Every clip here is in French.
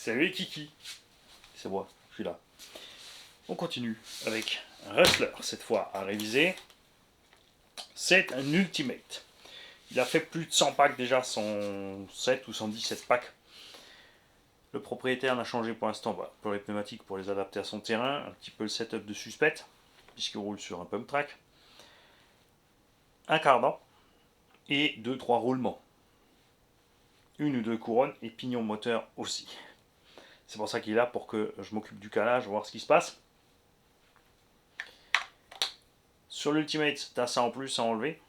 Salut Kiki. C'est moi, je suis là. On continue avec un Rustler, cette fois à réviser. C'est un Ultimate. Il a fait plus de 100 packs déjà, 107 ou 117 packs. Le propriétaire n'a changé pour l'instant pour les pneumatiques, pour les adapter à son terrain. Un petit peu le setup de Suspect, puisqu'il roule sur un pump track. Un cardan et 2-3 roulements. Une ou deux couronnes et pignon moteur aussi. C'est pour ça qu'il est là, pour que je m'occupe du calage, voir ce qui se passe. Sur l'Ultimate, tu as ça en plus à enlever.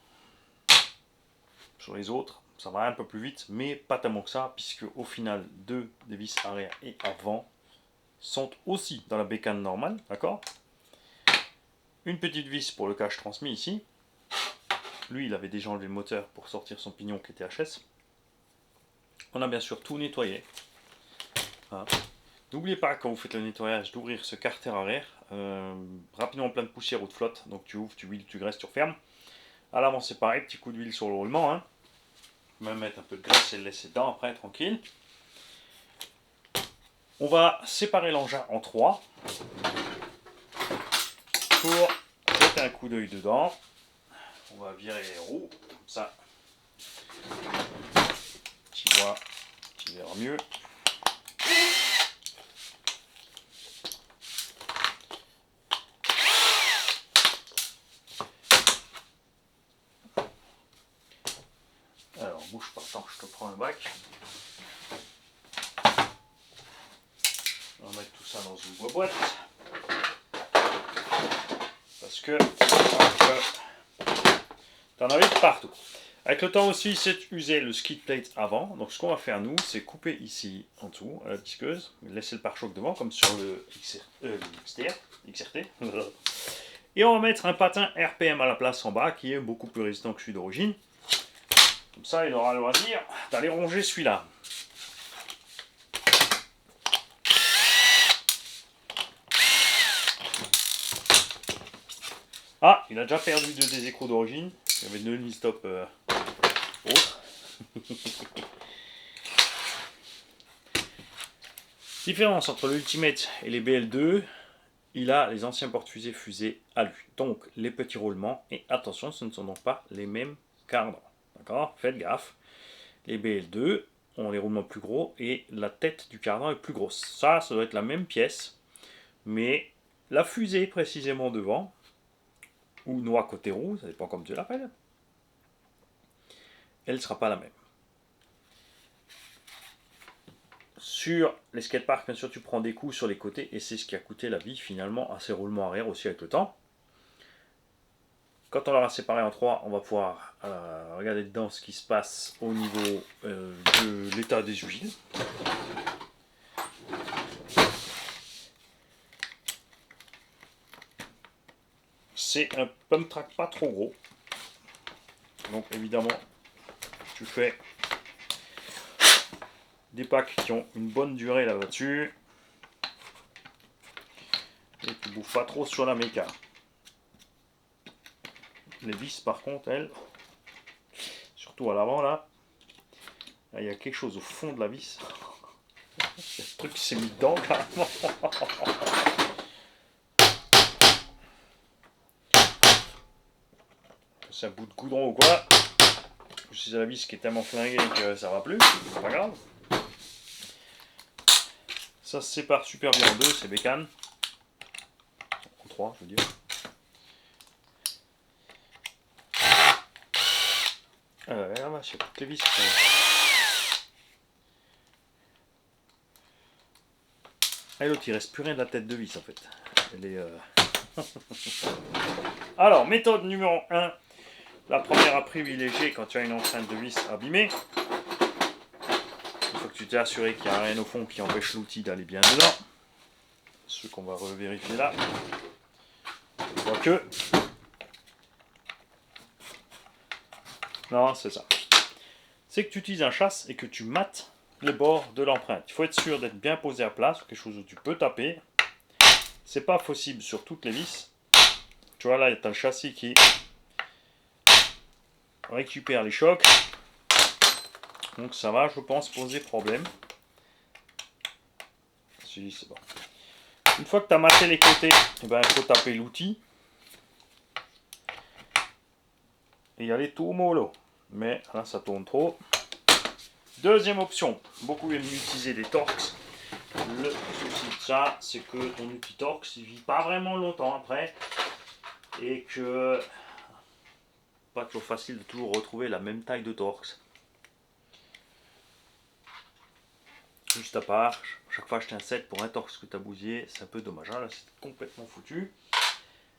Sur les autres, ça va un peu plus vite, mais pas tellement que ça, puisque au final, deux des vis arrière et avant sont aussi dans la bécane normale, d'accord? Une petite vis pour le cache transmis ici. Lui, il avait déjà enlevé le moteur pour sortir son pignon qui était HS. On a bien sûr tout nettoyé. Voilà. N'oubliez pas, quand vous faites le nettoyage, d'ouvrir ce carter arrière. Rapidement plein de poussière ou de flotte. Donc tu ouvres, tu huiles, tu graisses, tu refermes. À l'avant, c'est pareil, petit coup d'huile sur le roulement. Hein. Même mettre un peu de graisse et le laisser dedans après, tranquille. On va séparer l'engin en trois. Pour jeter un coup d'œil dedans. On va virer les roues, comme ça. Tu vois, tu verras mieux. Alors, bouge pas tant, je te prends un bac. On va mettre tout ça dans une boîte. Parce que t'en avais partout. Avec le temps aussi, c'est user le skid plate avant. Donc ce qu'on va faire nous, c'est couper ici en dessous à la disqueuse, laisser le pare-choc devant comme sur le XRT. Et on va mettre un patin RPM à la place en bas qui est beaucoup plus résistant que celui d'origine. Comme ça, il aura le loisir d'aller ronger celui-là. Ah, il a déjà perdu deux des écrous d'origine. Il y avait deux stop autres. Différence entre l'Ultimate et les BL2, il a les anciens porte-fusées fusées à lui. Donc les petits roulements, et attention, ce ne sont donc pas les mêmes cardans. D'accord? Faites gaffe. Les BL2 ont les roulements plus gros et la tête du cardan est plus grosse. Ça doit être la même pièce, mais la fusée précisément devant, ou noix côté roue, ça dépend comme tu l'appelles, elle ne sera pas la même. Sur les skateparks, bien sûr, tu prends des coups sur les côtés et c'est ce qui a coûté la vie finalement à ces roulements arrière aussi avec le temps. Quand on l'aura séparé en trois, on va pouvoir regarder dedans ce qui se passe au niveau de l'état des huiles. C'est un pump track pas trop gros. Donc évidemment, tu fais des packs qui ont une bonne durée là-dessus. Et tu bouffes pas trop sur la méca. Les vis par contre, elles, surtout à l'avant là, il y a quelque chose au fond de la vis. Il y a un truc qui s'est mis dedans carrément. C'est un bout de goudron ou quoi. C'est la vis qui est tellement flinguée que ça va plus, c'est pas grave. Ça se sépare super bien en deux, c'est bécane. En trois, je veux dire. Là, je sais toutes les vis. Et l'autre, il reste plus rien de la tête de vis en fait. Elle est. Alors, méthode numéro 1. La première à privilégier quand tu as une empreinte de vis abîmée. Il faut que tu t'es assuré qu'il n'y a rien au fond qui empêche l'outil d'aller bien dedans. Ce qu'on va revérifier là. On voit que. Non, c'est ça. C'est que tu utilises un chasse et que tu mates les bords de l'empreinte. Il faut être sûr d'être bien posé à plat sur quelque chose où tu peux taper. C'est pas possible sur toutes les vis. Tu vois là, tu as le châssis qui récupère les chocs. Donc ça va, je pense, poser problème. suis dit c'est bon. Une fois que tu as maté les côtés, il faut taper l'outil. Et y aller tout mollo. Mais là ça tourne trop. Deuxième option, beaucoup aiment utiliser des Torx. Le souci de ça, c'est que ton outil Torx il vit pas vraiment longtemps après. Et que pas toujours facile de toujours retrouver la même taille de Torx. Juste à part, chaque fois acheter un set pour un Torx que tu as bousillé, c'est un peu dommage. Là c'est complètement foutu.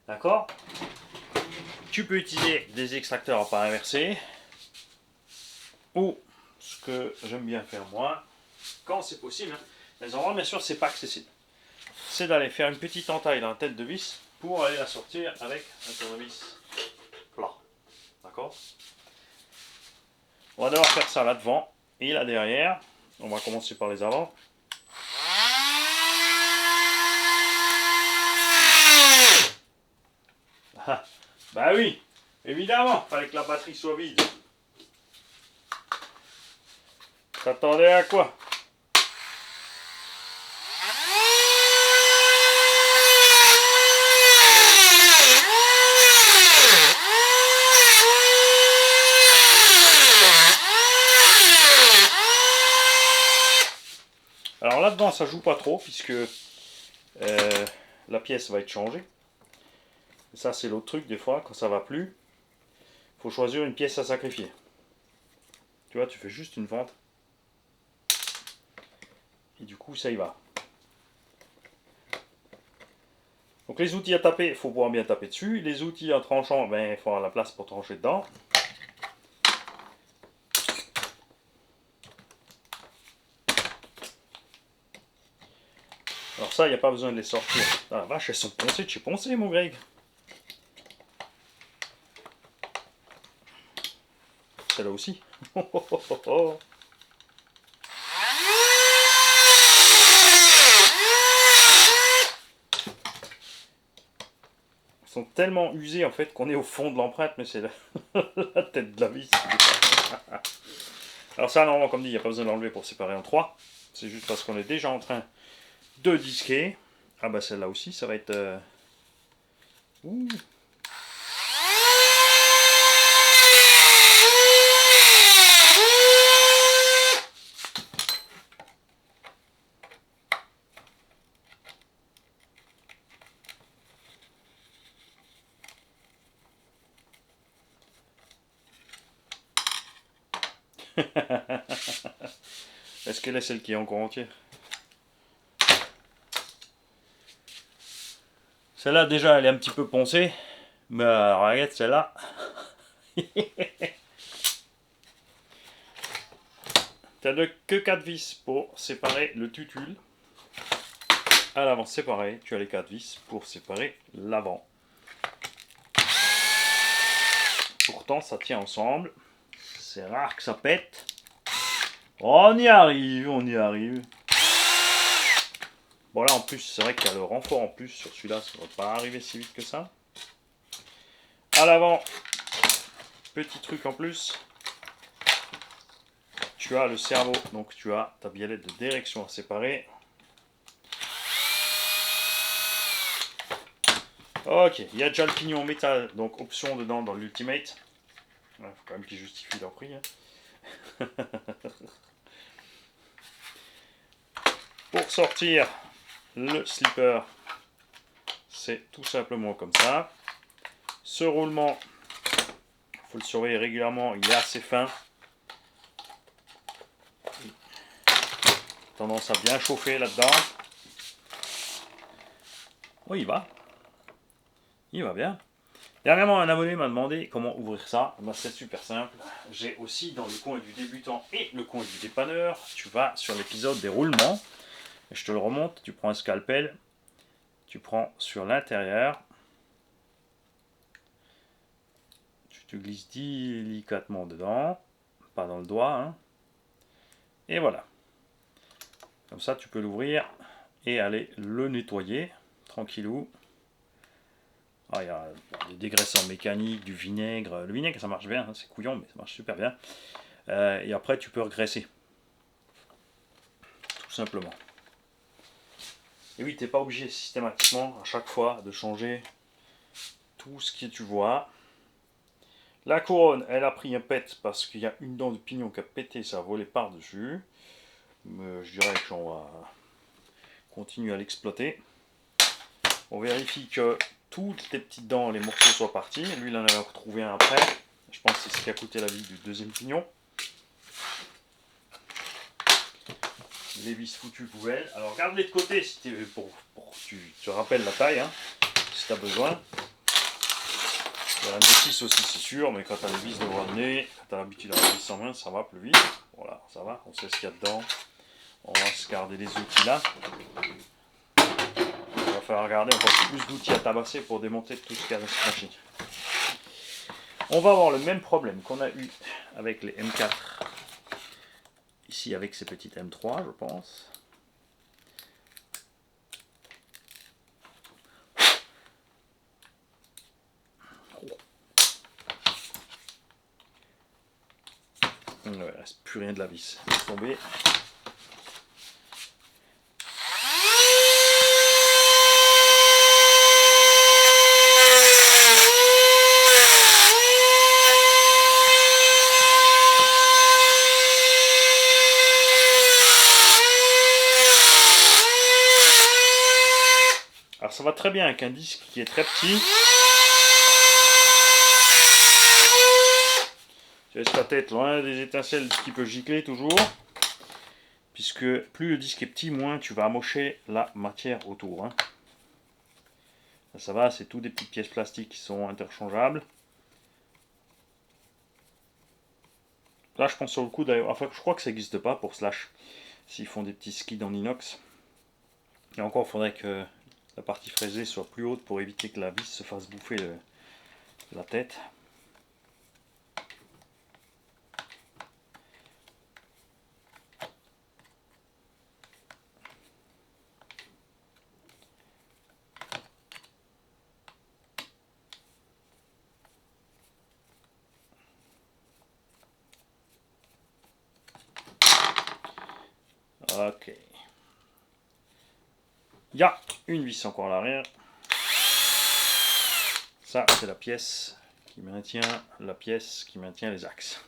D'accord? Tu peux utiliser des extracteurs à part inversés. Ou ce que j'aime bien faire moi, quand c'est possible, hein, les endroits bien sûr c'est pas accessible. C'est d'aller faire une petite entaille dans la tête de vis pour aller la sortir avec un tournevis plat. D'accord? On va devoir faire ça là devant et là derrière. On va commencer par les avant. Ah, bah oui, évidemment, fallait que la batterie soit vide. T'attendais à quoi? Alors là-dedans, ça joue pas trop puisque la pièce va être changée. Et ça, c'est l'autre truc, des fois, quand ça va plus, il faut choisir une pièce à sacrifier. Tu vois, tu fais juste une fente. Et du coup, ça y va. Donc les outils à taper, il faut pouvoir bien taper dessus. Les outils en tranchant, il faut avoir la place pour trancher dedans. Alors ça, il n'y a pas besoin de les sortir. Ah la vache, elles sont poncées de chez Poncé, mon Greg. Celle-là aussi. Ils sont tellement usés en fait qu'on est au fond de l'empreinte, mais c'est la tête de la vis. Alors ça, normalement, comme dit, il n'y a pas besoin de l'enlever pour séparer en 3. C'est juste parce qu'on est déjà en train de disquer. Ah bah celle-là aussi, ça va être... Ouh. Est-ce qu'elle est celle qui est encore entière? Celle-là, déjà, elle est un petit peu poncée. Mais regarde celle-là. Tu n'as que 4 vis pour séparer le tutule. À l'avant, c'est pareil. Tu as les 4 vis pour séparer l'avant. Pourtant, ça tient ensemble. C'est rare que ça pète. On y arrive, on y arrive. Bon là en plus, c'est vrai qu'il y a le renfort en plus sur celui-là, ça ne va pas arriver si vite que ça. À l'avant, petit truc en plus. Tu as le cerveau, donc tu as ta biellette de direction à séparer. Ok, il y a déjà le pignon métal, donc option dedans dans l'Ultimate. Il faut quand même qu'ils justifient leur prix. Hein. Pour sortir le slipper, c'est tout simplement comme ça. Ce roulement, il faut le surveiller régulièrement, il est assez fin. Tendance à bien chauffer là-dedans. Oui, il va. Il va bien. Dernièrement, un abonné m'a demandé comment ouvrir ça. Ben, c'est super simple. J'ai aussi dans le coin du débutant et le coin du dépanneur, tu vas sur l'épisode des roulements. Et je te le remonte, tu prends un scalpel, tu prends sur l'intérieur, tu te glisses délicatement dedans, pas dans le doigt, hein. Et voilà. Comme ça, tu peux l'ouvrir et aller le nettoyer tranquillou. Ah, il y a des dégraissants mécaniques, du vinaigre. Le vinaigre, ça marche bien, hein, c'est couillon, mais ça marche super bien. Et après, tu peux regraisser. Tout simplement. Et oui, tu n'es pas obligé systématiquement à chaque fois de changer tout ce que tu vois. La couronne, elle a pris un pet parce qu'il y a une dent de pignon qui a pété, ça a volé par-dessus. Je dirais qu'on va continuer à l'exploiter. On vérifie que toutes les petites dents, les morceaux soient partis. Lui, il en avait retrouvé un après. Je pense que c'est ce qui a coûté la vie du deuxième pignon. Les vis foutues poubelles. Alors garde-les de côté si pour que tu te rappelles la taille, hein, si tu as besoin. Il y a la notice aussi, c'est sûr, mais quand tu as les vis devant le nez, quand tu as l'habitude d'avoir les vis en main, ça va plus vite. Voilà, ça va, on sait ce qu'il y a dedans. On va se garder les outils là. Il va falloir garder encore plus d'outils à tabasser pour démonter tout ce qu'il y a dans cette machine. On va avoir le même problème qu'on a eu avec les M4. Ici avec ces petites M3, je pense. Il ne reste plus rien de la vis. Laisse tomber. Alors ça va très bien avec un disque qui est très petit. Tu laisses ta tête loin des étincelles qui peut gicler toujours. Puisque plus le disque est petit, moins tu vas amocher la matière autour. Hein. Là, ça va, c'est tout des petites pièces plastiques qui sont interchangeables. Là je pense sur le coup d'ailleurs, enfin je crois que ça n'existe pas pour Slash. S'ils font des petits skids en inox. Et encore il faudrait que la partie fraisée soit plus haute pour éviter que la vis se fasse bouffer la tête. Ok. Il y a une vis encore à l'arrière. Ça, c'est la pièce qui maintient les axes.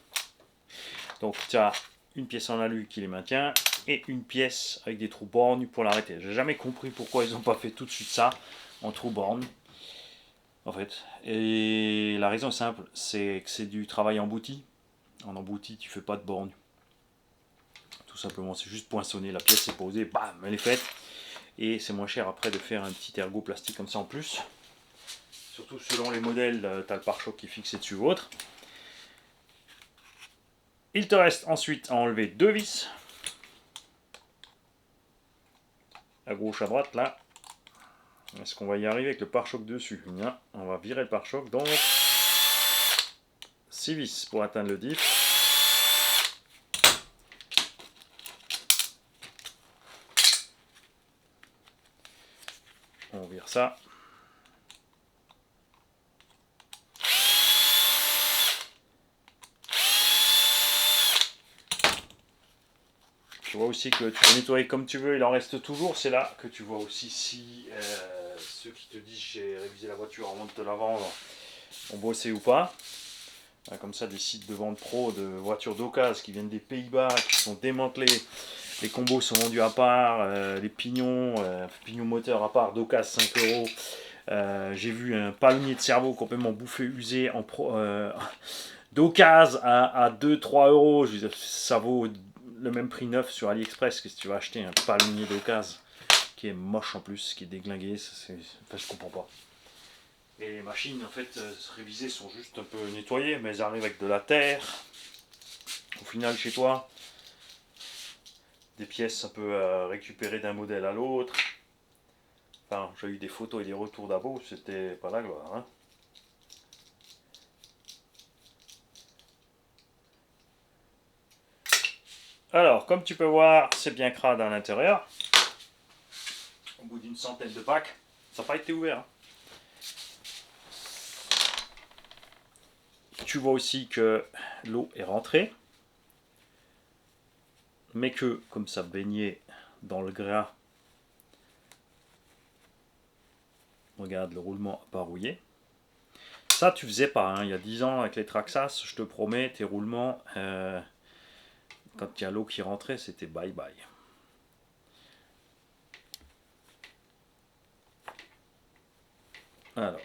Donc, tu as une pièce en alu qui les maintient et une pièce avec des trous bornes pour l'arrêter. J'ai jamais compris pourquoi ils n'ont pas fait tout de suite ça en trous bornes. En fait. Et la raison est simple, c'est que c'est du travail embouti. En embouti, tu fais pas de borne. Tout simplement, c'est juste poinçonné. La pièce est posée, bam, elle est faite. Et c'est moins cher après de faire un petit ergot plastique comme ça en plus. Surtout selon les modèles, tu as le pare-choc qui est fixé dessus ou autre. Il te reste ensuite à enlever deux vis. À gauche, à droite, là. Est-ce qu'on va y arriver avec le pare-choc dessus? Non, on va virer le pare-choc. Donc, 6 vis pour atteindre le diff. On vire ça. Tu vois aussi que tu peux nettoyer comme tu veux, il en reste toujours. C'est là que tu vois aussi si ceux qui te disent j'ai révisé la voiture avant de te la vendre ont bossé ou pas. Comme ça, des sites de vente pro de voitures d'occasion qui viennent des Pays-Bas, qui sont démantelés. Les combos sont vendus à part, les pignons moteurs à part d'occasion 5 euros. J'ai vu un palonnier de cerveau complètement bouffé, usé en d'occasion à 2-3 euros. Je veux dire, ça vaut le même prix neuf sur AliExpress que si tu vas acheter un palonnier d'occasion qui est moche en plus, qui est déglingué. Enfin, je comprends pas. Et les machines, en fait, révisées sont juste un peu nettoyées, mais elles arrivent avec de la terre. Au final, chez toi, des pièces un peu récupérées d'un modèle à l'autre. Enfin, j'ai eu des photos et des retours d'abo, c'était pas la gloire. Hein. Alors, comme tu peux voir, c'est bien crade à l'intérieur. Au bout d'une centaine de packs, ça n'a pas été ouvert. Hein. Tu vois aussi que l'eau est rentrée, mais que, comme ça baignait dans le gras, Regarde, le roulement n'a pas rouillé. Ça, tu faisais pas. Hein. Il y a 10 ans, avec les Traxxas, je te promets, tes roulements, quand il y a l'eau qui rentrait, c'était bye bye. Alors,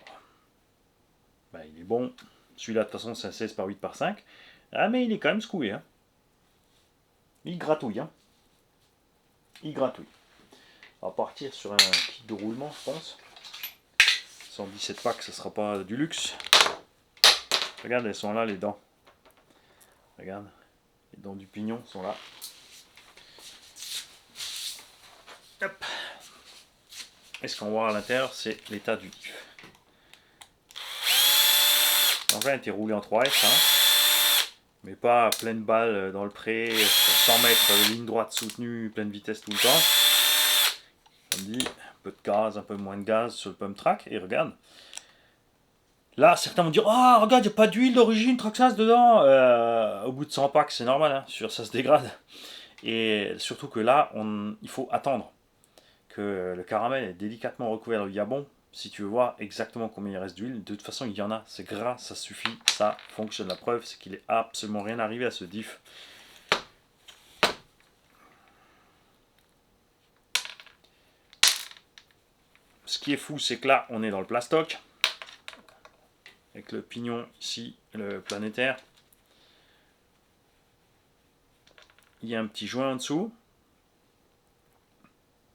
ben, il est bon. Celui-là, de toute façon, c'est un 16 par 8 par 5. Ah, mais il est quand même secoué. Hein. Il gratouille. Hein. Il gratouille. On va partir sur un kit de roulement, je pense. 117 packs, ce sera pas du luxe. Regarde, elles sont là, les dents. Regarde, les dents du pignon sont là. Hop. Et ce qu'on voit à l'intérieur, c'est l'état du diff. Enfin, elle était roulé en 3S, hein. Mais pas à pleine balle dans le pré, sur 100 mètres, ligne droite soutenue, pleine vitesse tout le temps. On dit, un peu de gaz, un peu moins de gaz sur le pump track, et regarde. Là, certains vont dire, ah, regarde, il n'y a pas d'huile d'origine Traxxas dedans. Au bout de 100 packs, c'est normal, hein, ça se dégrade. Et surtout que là, il faut attendre que le caramel est délicatement recouvert de yabon. Si tu veux voir exactement combien il reste d'huile, de toute façon, il y en a, c'est gras, ça suffit, ça fonctionne. La preuve, c'est qu'il est absolument rien arrivé à ce diff. Ce qui est fou, c'est que là, on est dans le plastoc. Avec le pignon ici, le planétaire. Il y a un petit joint en dessous.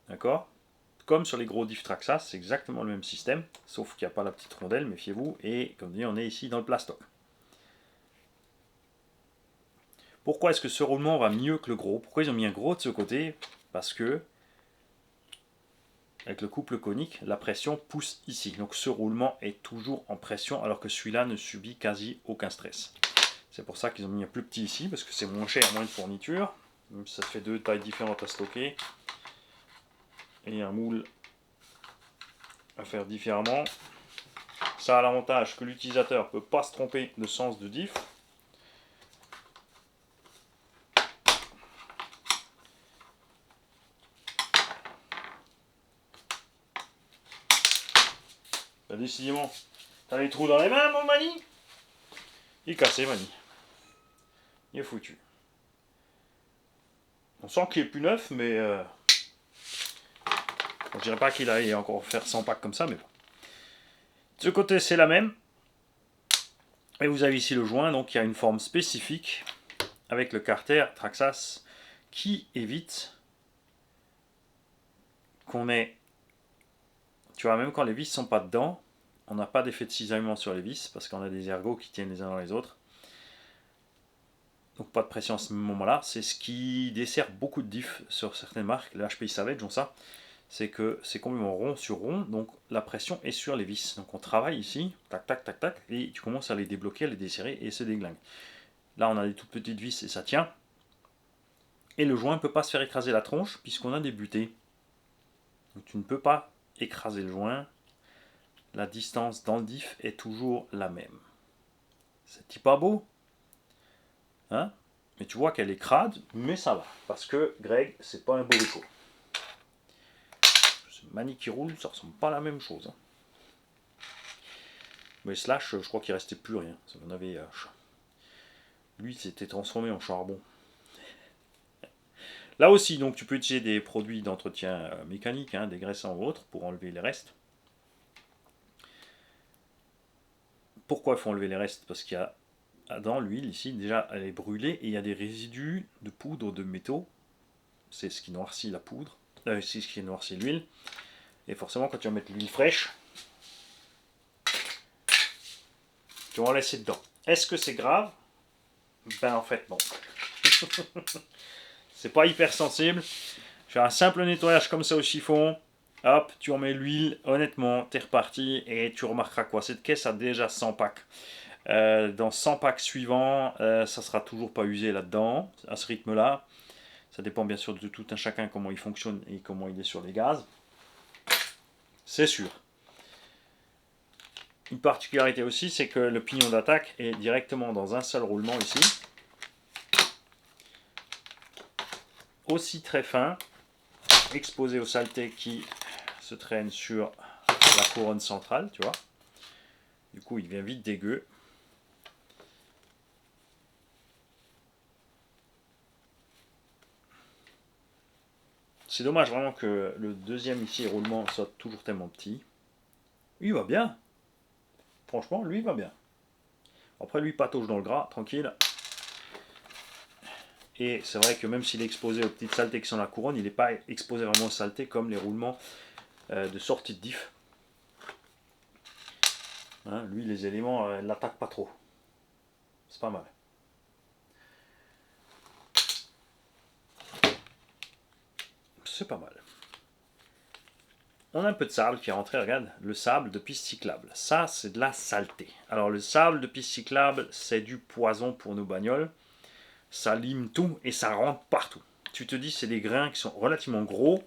D'accord? Comme sur les gros diff Traxxas, c'est exactement le même système. Sauf qu'il n'y a pas la petite rondelle, méfiez-vous. Et comme dit, on est ici dans le plastoc. Pourquoi est-ce que ce roulement va mieux que le gros? Pourquoi ils ont mis un gros de ce côté? Parce que avec le couple conique, la pression pousse ici. Donc ce roulement est toujours en pression alors que celui-là ne subit quasi aucun stress. C'est pour ça qu'ils ont mis un plus petit ici, parce que c'est moins cher, moins de fourniture. Même si ça fait deux tailles différentes à stocker. Et un moule à faire différemment. Ça a l'avantage que l'utilisateur ne peut pas se tromper de sens de diff. Décidément, t'as les trous dans les mains, mon Mani. Il est cassé, Mani. Il est foutu. On sent qu'il est plus neuf, mais je dirais pas qu'il aille encore faire 100 packs comme ça, mais bon. De ce côté, c'est la même. Et vous avez ici le joint, donc il y a une forme spécifique avec le carter Traxxas qui évite qu'on ait, tu vois, même quand les vis sont pas dedans, on n'a pas d'effet de cisaillement sur les vis parce qu'on a des ergots qui tiennent les uns dans les autres. Donc pas de pression à ce moment-là. C'est ce qui dessert beaucoup de diffs sur certaines marques. Les HPI Savage ont ça. C'est que c'est complètement rond sur rond, donc la pression est sur les vis. Donc on travaille ici, tac, tac, tac, tac, et tu commences à les débloquer, à les desserrer, et se déglingue. Là, on a des toutes petites vis et ça tient. Et le joint ne peut pas se faire écraser la tronche, puisqu'on a des butées. Donc tu ne peux pas écraser le joint. La distance dans le diff est toujours la même. C'est pas beau, hein? Mais tu vois qu'elle est crade, mais ça va. Parce que Greg, c'est pas un beau déco. Mani qui roule, ça ressemble pas à la même chose. Hein. Mais Slash, je crois qu'il restait plus rien. Ça en avait. Lui, s'était transformé en charbon. Là aussi, donc, tu peux utiliser des produits d'entretien mécanique, hein, des graissants ou autres, pour enlever les restes. Pourquoi il faut enlever les restes? Parce qu'il y a dans l'huile ici, déjà, elle est brûlée et il y a des résidus de poudre de métaux. C'est ce qui noircit la poudre. C'est ce qui noircit l'huile. Et forcément, quand tu vas mettre l'huile fraîche, tu vas en laisser dedans. Est-ce que c'est grave? Ben en fait non. C'est pas hyper sensible. Fais un simple nettoyage comme ça au chiffon. Hop, tu en mets l'huile. Honnêtement, t'es reparti et tu remarqueras quoi. Cette caisse a déjà 100 packs. Dans 100 packs suivants, ça sera toujours pas usé là-dedans, à ce rythme-là. Ça dépend bien sûr de tout un chacun comment il fonctionne et comment il est sur les gaz. C'est sûr. Une particularité aussi, c'est que le pignon d'attaque est directement dans un seul roulement ici. Aussi très fin, exposé aux saletés qui se traînent sur la couronne centrale, tu vois. Du coup, il devient vite dégueu. C'est dommage vraiment que le deuxième ici, roulement, soit toujours tellement petit. Il va bien. Franchement, lui, il va bien. Après, lui, patauge dans le gras, tranquille. Et c'est vrai que même s'il est exposé aux petites saletés qui sont la couronne, il n'est pas exposé vraiment aux saletés comme les roulements de sortie de diff. Hein, lui, les éléments ne l'attaquent pas trop. C'est pas mal. C'est pas mal. On a un peu de sable qui est rentré, regarde, le sable de piste cyclable. Ça, c'est de la saleté. Alors, le sable de piste cyclable, c'est du poison pour nos bagnoles. Ça lime tout et ça rentre partout. Tu te dis, c'est des grains qui sont relativement gros,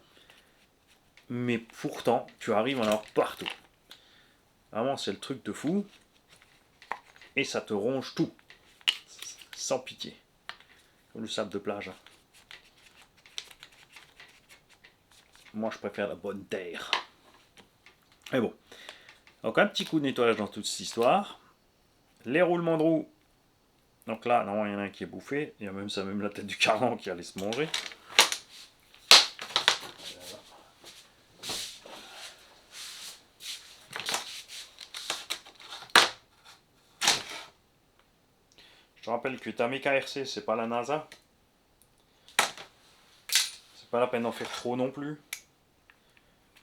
mais pourtant, tu arrives à en avoir partout. Vraiment, c'est le truc de fou. Et ça te ronge tout. Sans pitié. Comme le sable de plage. Moi, je préfère la bonne terre. Mais bon. Donc, un petit coup de nettoyage dans toute cette histoire. Les roulements de roue. Donc là, normalement, il y en a un qui est bouffé. Il y a même ça, même la tête du cardan qui allait se manger. Je te rappelle que ta MKRC, c'est pas la NASA. C'est pas la peine d'en faire trop non plus.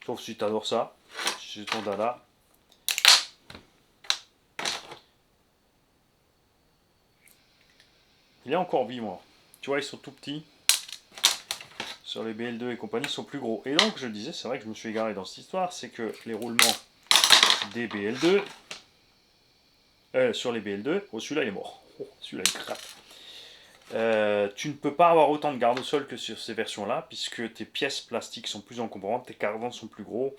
Sauf si tu adores ça. Si c'est ton dada. Il est encore vivant. Tu vois, ils sont tout petits. Sur les BL2 et compagnie, ils sont plus gros. Et donc, je le disais, c'est vrai que je me suis égaré dans cette histoire, c'est que les roulements des BL2, sur les BL2, oh, celui-là, il est mort. Oh, celui-là, il gratte. Tu ne peux pas avoir autant de garde-sol que sur ces versions-là, puisque tes pièces plastiques sont plus encombrantes, tes cardans sont plus gros.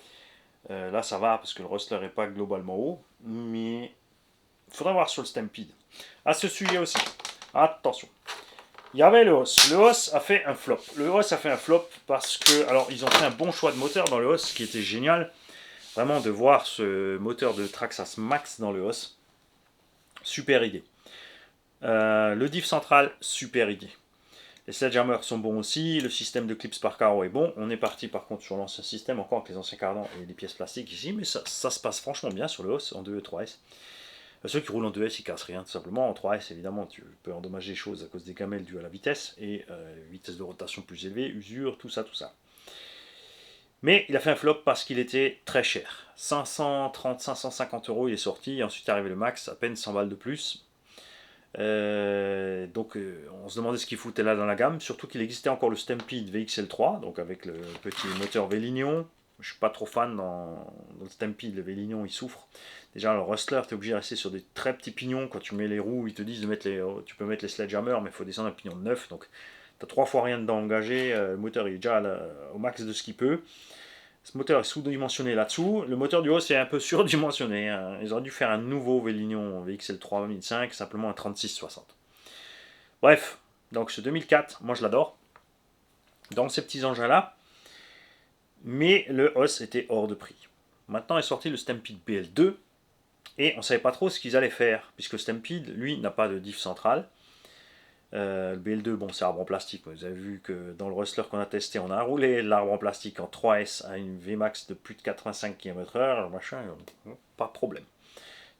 Là, ça va, parce que le rustler n'est pas globalement haut, mais il faudra voir sur le Stampede. À ce sujet aussi, attention. Il y avait le Hoss. Le Hoss a fait un flop. Le Hoss a fait un flop parce que, alors, ils ont fait un bon choix de moteur dans le Hoss, ce qui était génial. Vraiment, de voir ce moteur de Traxxas Max dans le Hoss. Super idée. Le diff central, super idée. Les sledgehammers sont bons aussi. Le système de clips par carreau est bon. On est parti par contre sur l'ancien système, encore avec les anciens cardans et les pièces plastiques ici. Mais ça se passe franchement bien sur le Hoss en 2 et 3S. Ceux qui roulent en 2S, ils cassent rien, tout simplement. En 3S, évidemment, tu peux endommager les choses à cause des gamelles dues à la vitesse, et vitesse de rotation plus élevée, usure, tout ça, tout ça. Mais il a fait un flop parce qu'il était très cher. 530, 550 euros, il est sorti, et ensuite est arrivé le Max, à peine 100 balles de plus. Donc on se demandait ce qu'il foutait là dans la gamme, surtout qu'il existait encore le Stampede VXL3, donc avec le petit moteur Vélignon. Je suis pas trop fan dans le Stampede, le Vélignon il souffre. Déjà, le Rustler, tu es obligé de rester sur des très petits pignons. Quand tu mets les roues, ils te disent de mettre tu peux mettre les sledgehammers, mais il faut descendre un pignon de 9. Donc, tu as 3 fois rien dedans engagé. Le moteur il est déjà au max de ce qu'il peut. Ce moteur est sous-dimensionné là-dessous. Le moteur du haut, c'est un peu surdimensionné. Hein. Ils auraient dû faire un nouveau Vélignon VXL3 2005, simplement un 3660. Bref, donc ce 2004, moi je l'adore. Dans ces petits engins-là. Mais le Hoss était hors de prix. Maintenant est sorti le Stampede BL2. Et on ne savait pas trop ce qu'ils allaient faire, puisque Stampede, lui, n'a pas de diff central. Le BL2, bon, c'est arbre en plastique. Vous avez vu que dans le Rustler qu'on a testé, on a roulé l'arbre en plastique en 3S à une Vmax de plus de 85 km/h, machin, pas de problème.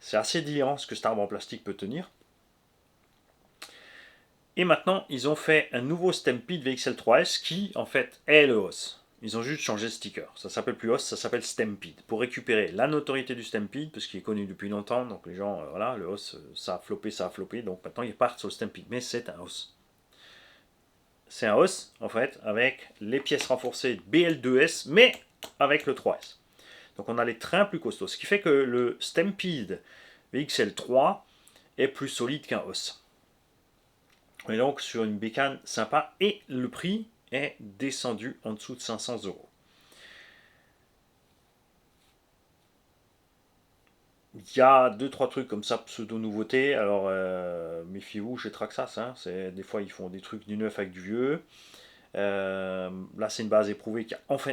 C'est assez délirant ce que cet arbre en plastique peut tenir. Et maintenant, ils ont fait un nouveau Stampede VXL3S qui, en fait, est le Hoss. Ils ont juste changé le sticker. Ça s'appelle plus Hoss, ça s'appelle Stampede. Pour récupérer la notoriété du Stampede, parce qu'il est connu depuis longtemps, donc les gens, voilà, le Hoss, ça a floppé, donc maintenant ils partent sur le Stampede. Mais c'est un Hoss. C'est un Hoss, en fait, avec les pièces renforcées BL2S, mais avec le 3S. Donc on a les trains plus costauds. Ce qui fait que le Stampede VXL3 est plus solide qu'un Hoss. On est donc sur une bécane sympa, et le prix est descendu en dessous de 500 euros. Il y a 2-3 trucs comme ça, pseudo-nouveautés. Alors, méfiez-vous chez Traxxas. Hein, des fois, ils font des trucs du neuf avec du vieux. Là, c'est une base éprouvée qui a enfin.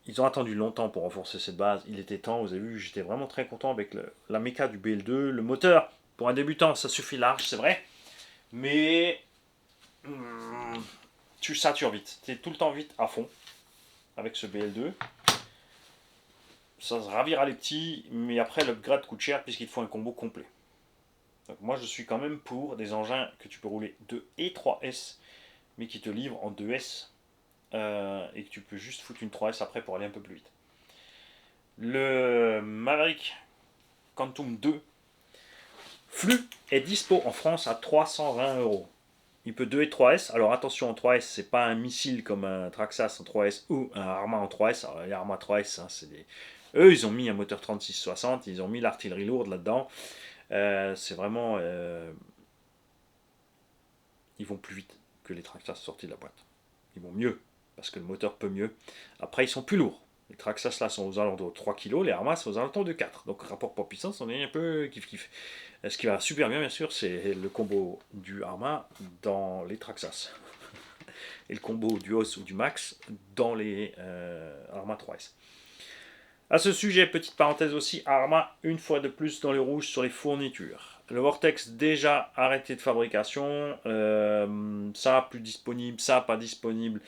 ils ont attendu longtemps pour renforcer cette base. Il était temps, vous avez vu, j'étais vraiment très content avec la méca du BL2. Le moteur, pour un débutant, ça suffit large, c'est vrai. Mais tu satures vite. Tu es tout le temps vite à fond avec ce BL2. Ça se ravira les petits, mais après l'upgrade coûte cher puisqu'il faut un combo complet. Donc moi je suis quand même pour des engins que tu peux rouler 2 et 3S, mais qui te livrent en 2S et que tu peux juste foutre une 3S après pour aller un peu plus vite. Le Maverick Quantum 2 Flux est dispo en France à 320 euros. Il peut 2 et 3S. Alors attention, en 3S, c'est pas un missile comme un Traxxas en 3S ou un Arma en 3S. Alors, les Arma 3S, hein, c'est des... Eux, ils ont mis un moteur 3660, ils ont mis l'artillerie lourde là-dedans. C'est vraiment... Ils vont plus vite que les Traxxas sortis de la boîte. Ils vont mieux, parce que le moteur peut mieux. Après, ils sont plus lourds. Les Traxxas là sont aux alentours de 3 kg, les Arma sont aux alentours de 4. Donc rapport poids-puissance, on est un peu kiff-kiff. Ce qui va super bien, bien sûr, c'est le combo du Arma dans les Traxxas. Et le combo du Os ou du Max dans les Arma 3S. A ce sujet, petite parenthèse aussi, Arma, une fois de plus dans les rouges sur les fournitures. Le Vortex déjà arrêté de fabrication, ça plus disponible, ça pas disponible.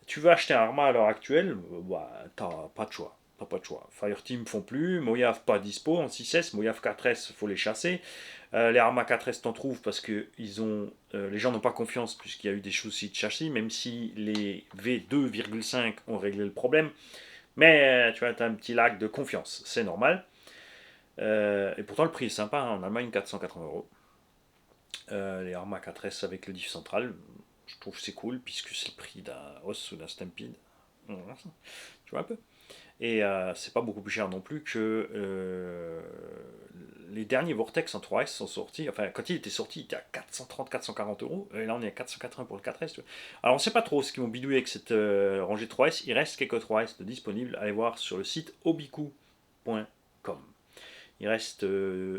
Tu veux acheter un Arma à l'heure actuelle, bah, t'as pas de choix. T'as pas de choix. Fireteam font plus, Mojave pas dispo en 6S, Mojave 4S, faut les chasser. Les Arma 4S t'en trouvent parce que les gens n'ont pas confiance puisqu'il y a eu des soucis de châssis, même si les V2,5 ont réglé le problème. Mais tu vois, tu as un petit lag de confiance, c'est normal. Et pourtant, le prix est sympa, hein, en Allemagne, 480 euros. Les Arma 4S avec le diff central, je trouve que c'est cool, puisque c'est le prix d'un Os ou d'un Stampede. Tu vois un peu. Et c'est pas beaucoup plus cher non plus que les derniers Vortex en 3S sont sortis. Enfin, quand il était sorti, il était à 430-440 euros. Et là, on est à 480 pour le 4S. Tu vois. Alors, on sait pas trop ce qu'ils vont bidouiller avec cette rangée 3S. Il reste quelques 3S de disponibles. Allez voir sur le site obiku.com. Il reste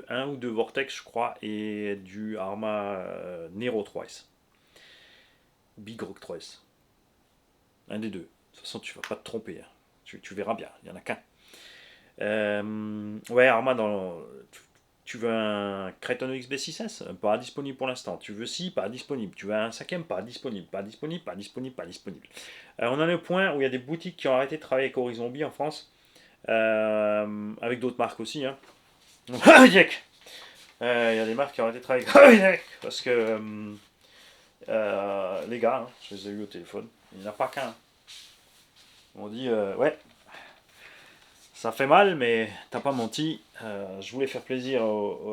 un ou deux Vortex, je crois, et du Arma Nero 3S. Big Rock 3S. Un des deux. De toute façon, tu vas pas te tromper. Hein. Tu verras bien. Il y en a qu'un. Ouais, Arma, tu veux un Creton XB6S, pas disponible pour l'instant. Tu veux si, pas disponible. Tu veux un 5ème, pas disponible. Pas disponible, pas disponible, pas disponible. On en est au point où il y a des boutiques qui ont arrêté de travailler avec Horizon B en France, avec d'autres marques aussi. Hein. Il y a des marques qui ont arrêté de travailler avec parce que les gars, hein, je les ai eu au téléphone, il n'y en a pas qu'un. On dit, ouais, ça fait mal, mais t'as pas menti. Je voulais faire plaisir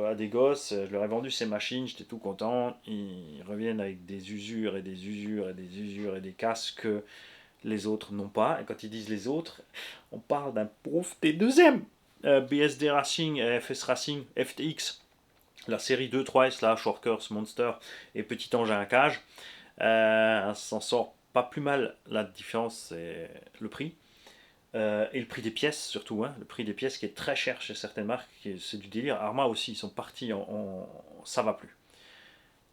à des gosses. Je leur ai vendu ces machines, j'étais tout content. Ils reviennent avec des usures et des usures et des usures et des casques que les autres n'ont pas. Et quand ils disent les autres, on parle d'un pauvre T2M. BSD Racing, FS Racing, FTX, la série 2, 3S, là, Shorkers, Monster et Petit Engin à cage. Ça s'en sort pas plus mal. La différence, c'est le prix. Et le prix des pièces surtout, hein, le prix des pièces qui est très cher chez certaines marques, c'est du délire. Arma aussi, ils sont partis ça va plus.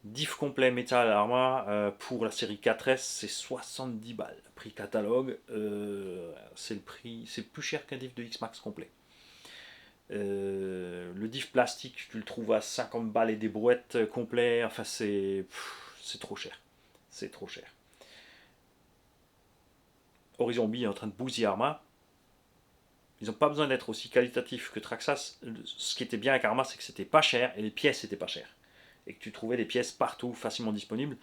Diff complet métal Arma pour la série 4S, c'est 70 balles. Prix catalogue, c'est le prix, c'est plus cher qu'un diff de X-Max complet. Le diff plastique, tu le trouves à 50 balles et des brouettes complets. Enfin, c'est trop cher. C'est trop cher. Horizon B est en train de bousiller Arma. Ils n'ont pas besoin d'être aussi qualitatifs que Traxxas. Ce qui était bien avec Arma, c'est que c'était pas cher et les pièces n'étaient pas chères. Et que tu trouvais des pièces partout, facilement disponibles.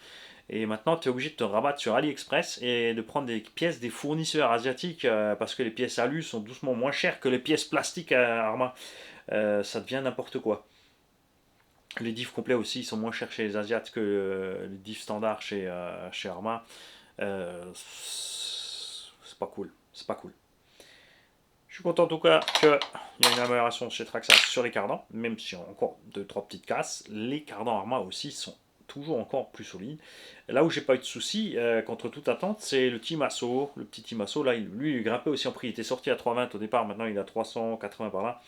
Et maintenant, tu es obligé de te rabattre sur AliExpress et de prendre des pièces des fournisseurs asiatiques parce que les pièces alu sont doucement moins chères que les pièces plastiques à Arma. Ça devient n'importe quoi. Les diffs complets aussi ils sont moins chers chez les Asiates que les diffs standards chez Arma. C'est pas cool. C'est pas cool. Je suis content en tout cas qu'il y a une amélioration chez Traxxas sur les cardans, même si on a encore 2-3 petites casses. Les cardans Arma aussi sont toujours encore plus solides. Là où j'ai pas eu de soucis, contre toute attente, c'est le Timasso. Le petit Timasso, là, lui, il grimpait aussi en prix. Il était sorti à 320 au départ, maintenant il est à 380 par là.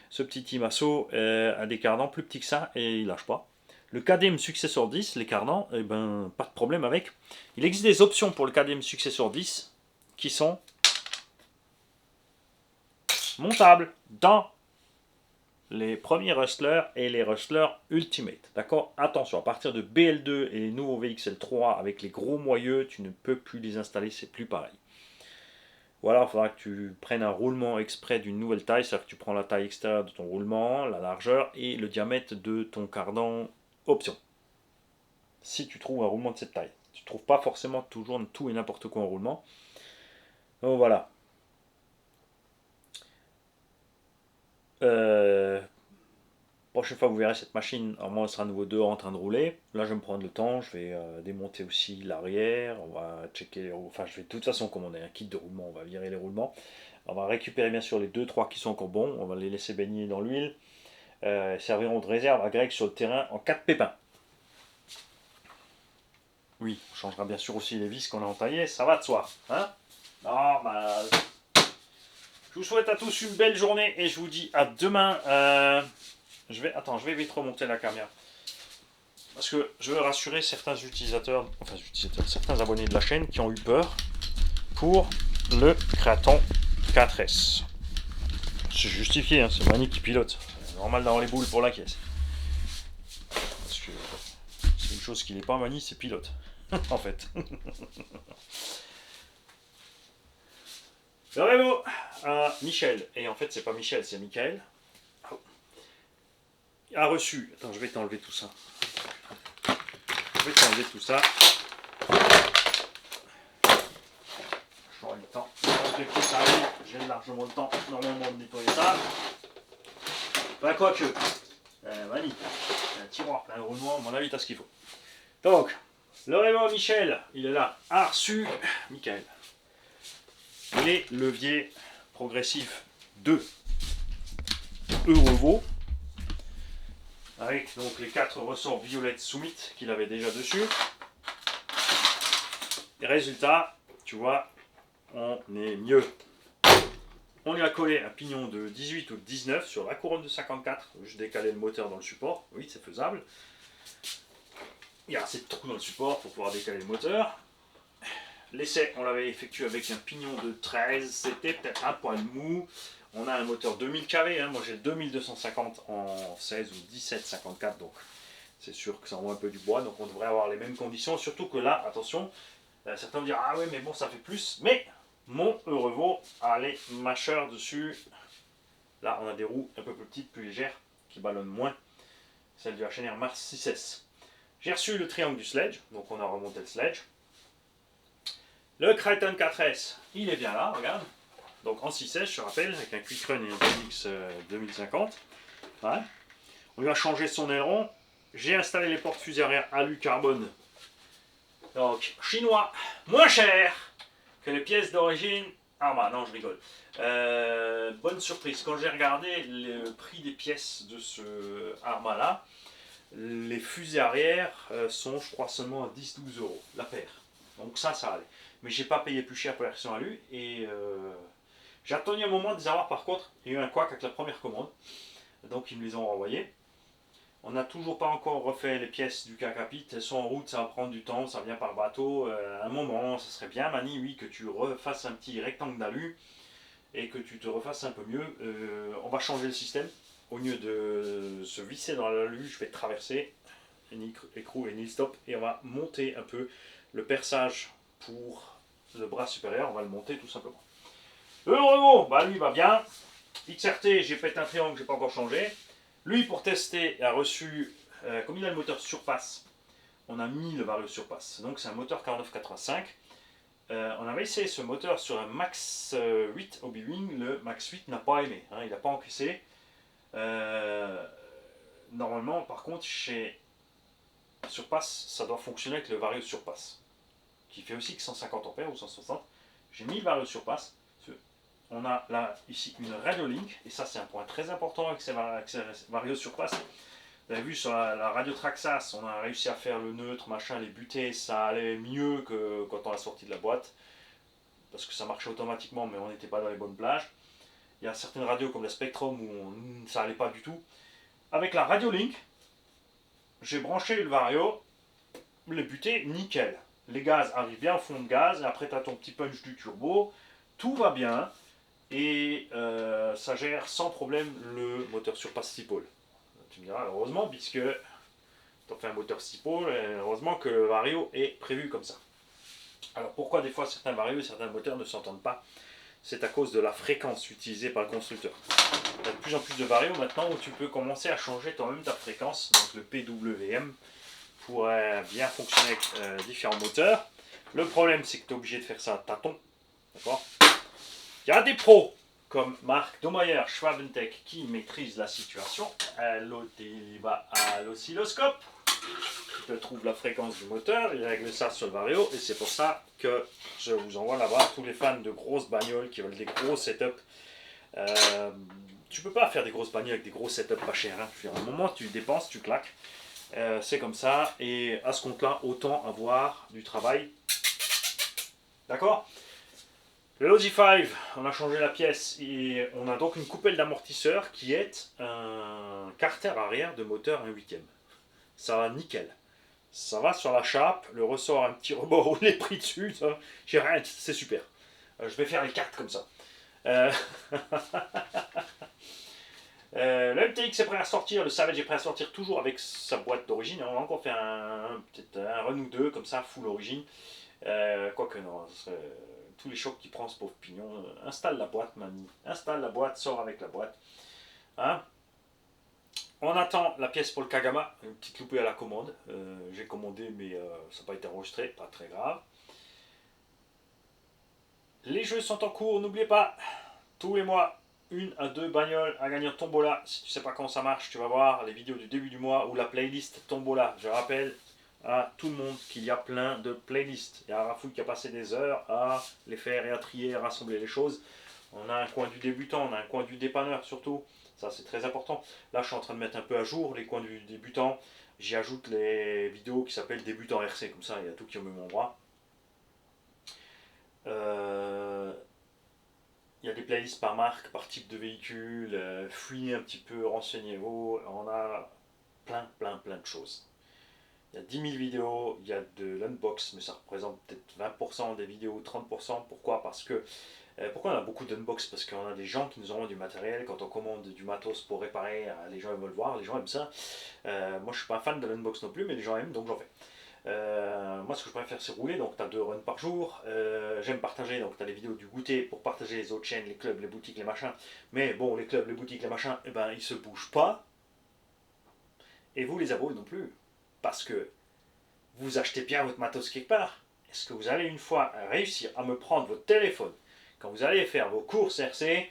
Ce petit Timasso a des cardans plus petits que ça et il lâche pas. Le KDM Successor 10, les cardans, eh ben, pas de problème avec. Il existe des options pour le KDM Successor 10 qui sont montable dans les premiers Rustlers et les Rustlers Ultimate. D'accord? Attention, à partir de BL2 et les nouveaux VXL3 avec les gros moyeux, tu ne peux plus les installer, c'est plus pareil. Ou alors, il faudra que tu prennes un roulement exprès d'une nouvelle taille, c'est-à-dire que tu prends la taille extérieure de ton roulement, la largeur et le diamètre de ton cardan option. Si tu trouves un roulement de cette taille. Tu ne trouves pas forcément toujours tout et n'importe quoi en roulement. Donc voilà. Prochaine fois vous verrez cette machine, normalement elle sera à nouveau dehors en train de rouler. Là je vais me prendre le temps, je vais démonter aussi l'arrière, on va checker, enfin je vais de toute façon commander un kit de roulement, on va virer les roulements. On va récupérer bien sûr les 2-3 qui sont encore bons, on va les laisser baigner dans l'huile. Serviront de réserve à Greg sur le terrain en cas de pépin. Oui, on changera bien sûr aussi les vis qu'on a entaillées, ça va de soi. Hein, normal. Je vous souhaite à tous une belle journée et je vous dis à demain. Je vais vite remonter la caméra. Parce que je veux rassurer certains utilisateurs, certains abonnés de la chaîne qui ont eu peur pour le Kraton 4S. C'est justifié, hein, c'est Mani qui pilote. C'est normal d'avoir les boules pour la caisse. Parce que c'est une chose qui n'est pas Mani, c'est pilote. En fait. Le Révo à Michel, et en fait c'est pas Michel, c'est Michael, a reçu. Attends, je vais t'enlever tout ça. J'aurai le temps. Que ça arrive, j'ai largement le temps normalement de nettoyer ça. Bah quoique, Mani, un tiroir plein de roulements, à mon avis t'as ce qu'il faut. Donc, le Révo Michel, il est là, a reçu, Michael, les leviers progressifs de Eurovo, avec donc les 4 ressorts violettes Summit qu'il avait déjà dessus. Et résultat, tu vois, on est mieux. On lui a collé un pignon de 18 ou de 19 sur la couronne de 54. Je décalais le moteur dans le support. Oui, c'est faisable. Il y a assez de trous dans le support pour pouvoir décaler le moteur. L'essai, on l'avait effectué avec un pignon de 13. C'était peut-être un poil mou. On a un moteur 2000 kV. Hein. Moi, j'ai le 2250 en 16 ou 1754. Donc, c'est sûr que ça envoie un peu du bois. Donc, on devrait avoir les mêmes conditions. Surtout que là, attention, certains vont dire ah ouais, mais bon, ça fait plus. Mais mon Eurovo a les mâcheurs dessus. Là, on a des roues un peu plus petites, plus légères, qui ballonnent moins. Celle du HNR Mars 6S. J'ai reçu le triangle du sledge, donc on a remonté le sledge. Le Kraton 4S, il est bien là, regarde. Donc en 6S, je te rappelle, avec un Quick Run et un BMX 2050. Ouais. On lui a changé son aileron. J'ai installé les portes fusées arrière alu carbone. Donc, chinois, moins cher que les pièces d'origine. Ah bah non, je rigole. Bonne surprise, quand j'ai regardé le prix des pièces de ce Arma là, les fusées arrière sont, je crois, seulement à 10-12 euros la paire. Donc ça allait. Mais j'ai pas payé plus cher pour la version alu et j'ai attendu un moment de les avoir. Par contre, il y a eu un couac avec la première commande, donc ils me les ont renvoyés. On n'a toujours pas encore refait les pièces du Kakapit, elles sont en route, ça va prendre du temps, ça vient par bateau. À un moment, ça serait bien, Mani, oui, que tu refasses un petit rectangle d'alu et que tu te refasses un peu mieux. On va changer le système. Au lieu de se visser dans l'alu, je vais traverser écrou et nil stop et on va monter un peu le perçage pour le bras supérieur, on va le monter tout simplement. Le Renault, bah lui va bien. XRT, j'ai fait un triangle, j'ai pas encore changé. Lui, pour tester, a reçu, comme il a le moteur surpasse, on a mis le Vario surpasse. Donc c'est un moteur 4985. On avait essayé ce moteur sur un Max 8 Hobby-Wing. Le Max 8 n'a pas aimé, hein, il n'a pas encaissé. Normalement, par contre, chez Surpasse, ça doit fonctionner avec le Vario surpasse, qui fait aussi que 150 ampères ou 160. J'ai mis le Vario surpasse. On a là, ici, une Radio Link, et ça c'est un point très important avec ces Vario surpasse. Vous avez vu sur la radio Traxxas, on a réussi à faire le neutre, machin, les butées, ça allait mieux que quand on l'a sorti de la boîte, parce que ça marchait automatiquement, mais on n'était pas dans les bonnes plages. Il y a certaines radios comme la Spectrum où ça allait pas du tout. Avec la Radio Link, j'ai branché le Vario, les butées, nickel. Les gaz arrivent bien au fond de gaz, et après tu as ton petit punch du turbo, tout va bien. Et ça gère sans problème le moteur surpasse 6 pôles. Tu me diras, heureusement, puisque tu as fait un moteur 6 pôles, heureusement que le Vario est prévu comme ça. Alors pourquoi des fois certains Vario et certains moteurs ne s'entendent pas? C'est à cause de la fréquence utilisée par le constructeur. Il y a de plus en plus de Vario maintenant où tu peux commencer à changer toi-même ta fréquence, donc le PWM, pour bien fonctionner avec différents moteurs. Le problème, c'est que tu es obligé de faire ça à tâtons. D'accord? Il y a des pros comme Marc Domayer, Schwabentech, qui maîtrisent la situation. L'autre, il va à l'oscilloscope, il te trouve la fréquence du moteur, il règle ça sur le Vario, et c'est pour ça que je vous envoie là-bas tous les fans de grosses bagnoles qui veulent des gros setups. Tu peux pas faire des grosses bagnoles avec des gros setups pas chers. Hein. À un moment, tu dépenses, tu claques. C'est comme ça, et à ce compte-là, autant avoir du travail. D'accord? Le Logi 5, on a changé la pièce et on a donc une coupelle d'amortisseur qui est un carter arrière de moteur 1/8. Ça va nickel. Ça va sur la chape, le ressort un petit rebord où les pris dessus, j'ai rien, c'est super. Je vais faire les cartes comme ça. Le MTX est prêt à sortir, le Savage est prêt à sortir toujours avec sa boîte d'origine. On va encore faire peut-être un run ou deux comme ça, full origine. Quoique non, ce serait tous les chocs qui prend ce pauvre pignon. Installe la boîte, mamie. Installe la boîte, sors avec la boîte. Hein? On attend la pièce pour le Kagama, une petite loupée à la commande. J'ai commandé, mais ça n'a pas été enregistré, pas très grave. Les jeux sont en cours, n'oubliez pas, tous les mois, 1 à 2 bagnoles à gagner en tombola. Si tu ne sais pas comment ça marche, tu vas voir les vidéos du début du mois ou la playlist tombola. Je rappelle à tout le monde qu'il y a plein de playlists. Il y a Rafouille qui a passé des heures à les faire et à trier, à rassembler les choses. On a un coin du débutant, on a un coin du dépanneur surtout. Ça c'est très important. Là je suis en train de mettre un peu à jour les coins du débutant. J'y ajoute les vidéos qui s'appellent débutant RC. Comme ça il y a tout qui est au même endroit. Il y a des playlists par marque, par type de véhicule, fouillez un petit peu, renseignez-vous, on a plein de choses. Il y a 10 000 vidéos, il y a de l'unbox, mais ça représente peut-être 20% des vidéos, 30%. Pourquoi? Parce que pourquoi on a beaucoup d'unbox? Parce qu'on a des gens qui nous envoient du matériel, quand on commande du matos pour réparer, les gens veulent voir, les gens aiment ça. Moi je suis pas un fan de l'unbox non plus, mais les gens aiment, donc j'en fais. Moi ce que je préfère c'est rouler, donc tu as 2 runs par jour. J'aime partager, donc tu as les vidéos du goûter pour partager les autres chaînes, les clubs, les boutiques, les machins. Mais bon, les clubs, les boutiques, les machins, eh ben, ils se bougent pas. Et vous les abonnés non plus. Parce que vous achetez bien votre matos quelque part. Est-ce que vous allez une fois réussir à me prendre votre téléphone quand vous allez faire vos courses RC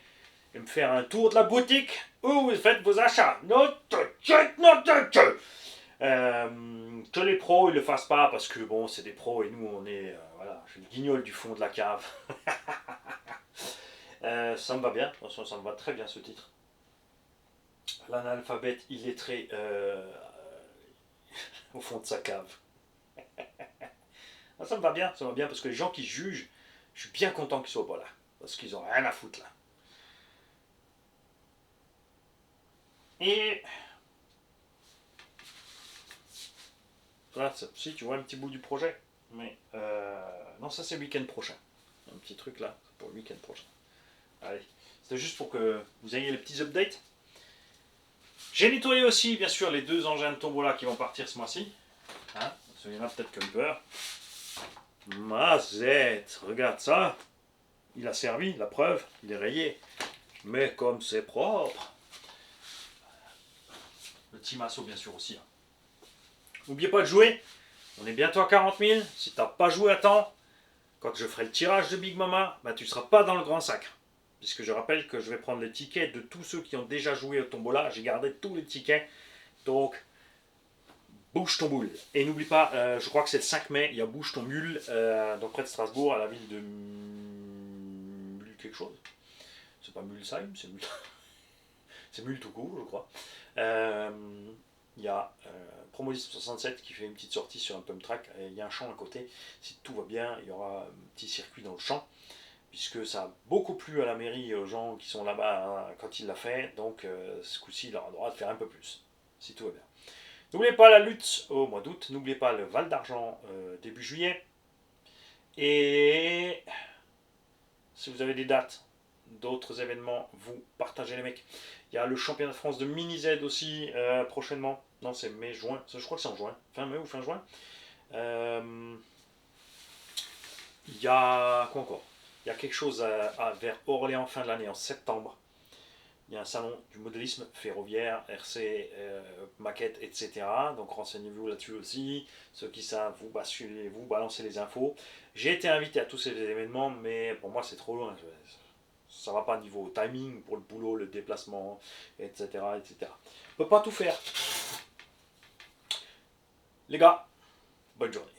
et me faire un tour de la boutique où vous faites vos achats? Que les pros ils le fassent pas parce que bon c'est des pros et nous on est voilà, je suis le guignol du fond de la cave. Ça me va bien, ça me va très bien ce titre. L'analphabète illettré au fond de sa cave. Ça me va bien, parce que les gens qui jugent, je suis bien content qu'ils soient pas là. Parce qu'ils ont rien à foutre là. Et là, si tu vois un petit bout du projet. Mais non, ça c'est le week-end prochain. Un petit truc là, c'est pour le week-end prochain. Allez, c'était juste pour que vous ayez les petits updates. J'ai nettoyé aussi, bien sûr, les 2 engins de tombola qui vont partir ce mois-ci. Hein, celui-là peut-être comme peur. Mazette, regarde ça. Il a servi, la preuve, il est rayé. Mais comme c'est propre. Le petit Masso, bien sûr, aussi. N'oubliez pas de jouer. On est bientôt à 40 000. Si tu n'as pas joué à temps, quand je ferai le tirage de Big Mama, bah, tu ne seras pas dans le grand sac. Puisque je rappelle que je vais prendre les tickets de tous ceux qui ont déjà joué au tombola. J'ai gardé tous les tickets. Donc, bouge ton boule. Et n'oublie pas, je crois que c'est le 5 mai, il y a Bouge ton mule, donc près de Strasbourg, à la ville de Mule quelque chose. C'est pas Mulsheim, c'est Mule. C'est Mule tout court, je crois. Il y a Promolist 67 qui fait une petite sortie sur un pump track. Et il y a un champ à côté. Si tout va bien, il y aura un petit circuit dans le champ. Puisque ça a beaucoup plu à la mairie, aux gens qui sont là-bas hein, quand il l'a fait. Donc ce coup-ci, il aura le droit de faire un peu plus. Si tout va bien. N'oubliez pas la lutte au mois d'août. N'oubliez pas le Val d'Argent début juillet. Et si vous avez des dates d'autres événements, vous partagez les mecs. Il y a le championnat de France de mini Z aussi prochainement. Non, c'est mai-juin. Je crois que c'est en juin. Fin mai ou fin juin. Il y a quoi encore? Il y a quelque chose vers Orléans fin de l'année, en septembre. Il y a un salon du modélisme ferroviaire, RC, maquette, etc. Donc renseignez-vous là-dessus aussi. Ceux qui savent, vous basculez, vous balancez les infos. J'ai été invité à tous ces événements, mais pour moi c'est trop loin. Ça va pas niveau timing pour le boulot, le déplacement, etc. etc. On peut pas tout faire. Les gars, bonne journée.